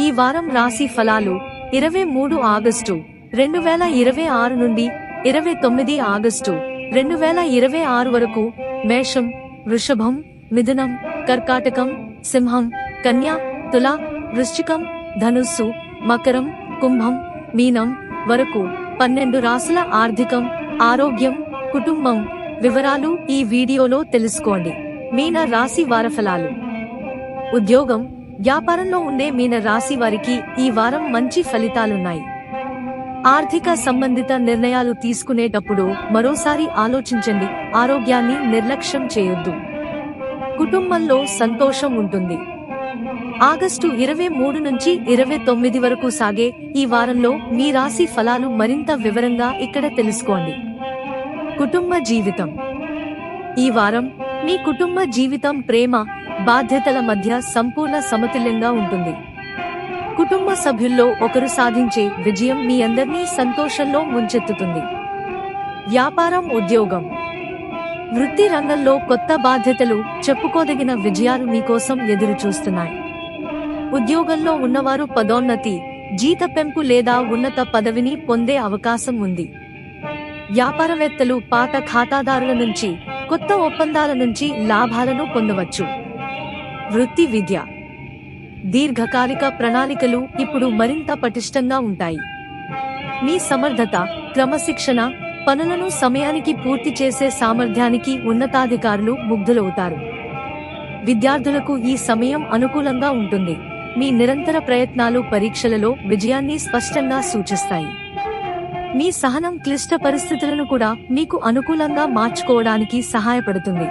ఈ వారం రాశి ఫలాలు 23 ఆగస్టు 2026 నుండి 29 ఆగస్టు 2026 వరకు మేషం, వృషభం, మిథునం, కర్కాటకం, సింహం, కన్య, తుల, వృశ్చికం, ధనుస్సు, మకరం, కుంభం, మీనం వరకు 12 రాశుల ఆర్థికం, ఆరోగ్యం, కుటుంబం వివరాలు ఈ వీడియోలో తెలుసుకోండి. మీన రాశి వారఫలాలు. ఉద్యోగం, వ్యాపారంలో ఉండే మీన రాశి వారికి ఈ వారం మంచి ఫలితాలున్నాయి. ఆర్థిక సంబంధిత నిర్ణయాలు తీసుకునేటప్పుడు మరోసారి ఆలోచించండి. ఆరోగ్యాన్ని నిర్లక్ష్యం చేయొద్దు. కుటుంబంలో సంతోషం ఉంటుంది. ఆగస్టు 23 నుంచి 29 వరకు సాగే ఈ వారంలో మీ రాశి ఫలాలు మరింత వివరంగా ఇక్కడ తెలుసుకోండి. కుటుంబ జీవితం. ఈ వారం మీ కుటుంబ జీవితం ప్రేమ, బాధ్యతల మధ్య సంపూర్ణ సమతుల్యంగా ఉంటుంది. కుటుంబ సభ్యుల్లో ఒకరు సాధించే విజయం మీ అందరినీ సంతోషంలో ముంచెత్తుతుంది. వ్యాపారం, ఉద్యోగం, వృత్తి రంగంలో కొత్త బాధ్యతలు, చెప్పుకోదగిన విజయాలు మీకోసం ఎదురు చూస్తున్నాయి. ఉద్యోగంలో ఉన్నవారు పదోన్నతి, జీత పెంపు లేదా ఉన్నత పదవిని పొందే అవకాశం ఉంది. వ్యాపారవేత్తలు పాత ఖాతాదారుల నుంచి, కొత్త ఒప్పందాల నుంచి లాభాలను పొందవచ్చు. వృత్తి, విద్య, దీర్ఘకాలిక ప్రణాళికలు ఇప్పుడు మరింత పటిష్టంగా ఉంటాయి. మీ సమర్థత, క్రమశిక్షణ, పనులను సమయానికి పూర్తి చేసే సామర్థ్యానికి ఉన్నతాధికారులు ముగ్ధులవుతారు. విద్యార్థులకు ఈ సమయం అనుకూలంగా ఉంటుంది. మీ నిరంతర ప్రయత్నాలు పరీక్షలలో విజయాన్ని స్పష్టంగా సూచిస్తాయి. మీ సహనం క్లిష్ట పరిస్థితులను కూడా మీకు అనుకూలంగా మార్చుకోవడానికి సహాయపడుతుంది.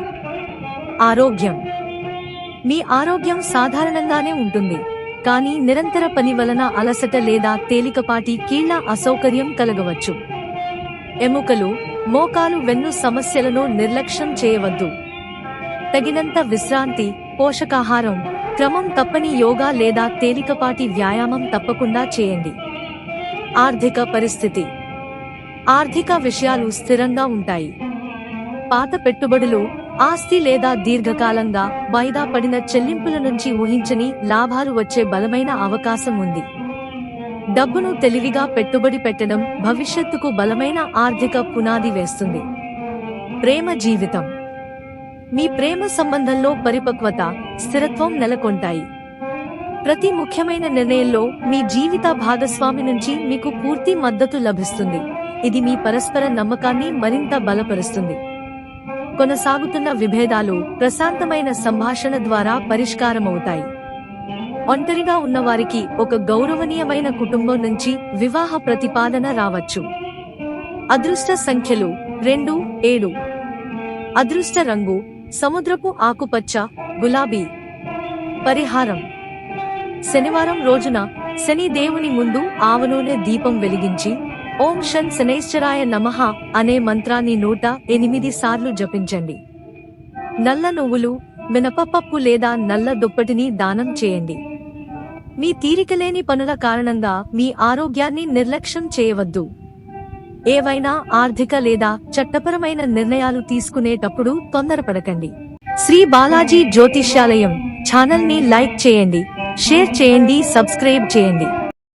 ఆరోగ్యం. మీ ఆరోగ్యం సాధారణంగానే ఉంటుంది, కానీ నిరంతర పని వలన అలసట లేదా తేలికపాటి కీళ్ల అసౌకర్యం కలగవచ్చు. ఎముకలు, మోకాలు, వెన్ను సమస్యలను నిర్లక్ష్యం చేయవద్దు. తగినంత విశ్రాంతి, పోషకాహారం, క్రమం తప్పని యోగా లేదా తేలికపాటి వ్యాయామం తప్పకుండా చేయండి. ఆర్థిక పరిస్థితి. ఆర్థిక విషయాలు స్థిరంగా ఉంటాయి. పాత పెట్టుబడులు, ఆస్తి లేదా దీర్ఘకాలంగా వాయిదా పడిన చెల్లింపుల నుంచి ఊహించని లాభాలు వచ్చే బలమైన అవకాశం ఉంది. డబ్బును తెలివిగా పెట్టుబడి పెట్టడం భవిష్యత్తుకు బలమైన ఆర్థిక పునాది వేస్తుంది. ప్రేమ జీవితం. మీ ప్రేమ సంబంధంలో పరిపక్వత, స్థిరత్వం నెలకొంటాయి. ప్రతి ముఖ్యమైన నిర్ణయంలో మీ జీవిత భాగస్వామి నుంచి మీకు పూర్తి మద్దతు లభిస్తుంది. ఇది మీ పరస్పర నమ్మకాన్ని మరింత బలపరుస్తుంది. కొనసాగుతున్న విభేదాలు ప్రశాంతమైన సంభాషణ ద్వారా పరిష్కారమవుతాయి. ఒంటరిగా ఉన్నవారికి ఒక గౌరవనీయమైన కుటుంబం నుంచి వివాహ ప్రతిపాదన రావచ్చు. అదృష్ట సంఖ్యలు 2, 7. అదృష్ట రంగు సముద్రపు ఆకుపచ్చ, గులాబీ. పరిహారం. శనివారం రోజున శని దేవుని ముందు ఆవనూనె దీపం వెలిగించి ఓం షన్ శనైశ్చరాయ నమః అనే మంత్రాన్ని 108 సార్లు జపించండి. నల్ల నువ్వులు, మినపప్పు లేదా నల్ల దుప్పటిని దానం చేయండి. మీ తీరికలేని పనుల కారణంగా మీ ఆరోగ్యాన్ని నిర్లక్ష్యం చేయవద్దు. ఏవైనా ఆర్థిక లేదా చట్టపరమైన నిర్ణయాలు తీసుకునేటప్పుడు తొందరపడకండి. శ్రీ బాలాజీ జ్యోతిష్యాలయం ఛానల్ ని లైక్ చేయండి, షేర్ చేయండి, సబ్స్క్రైబ్ చేయండి.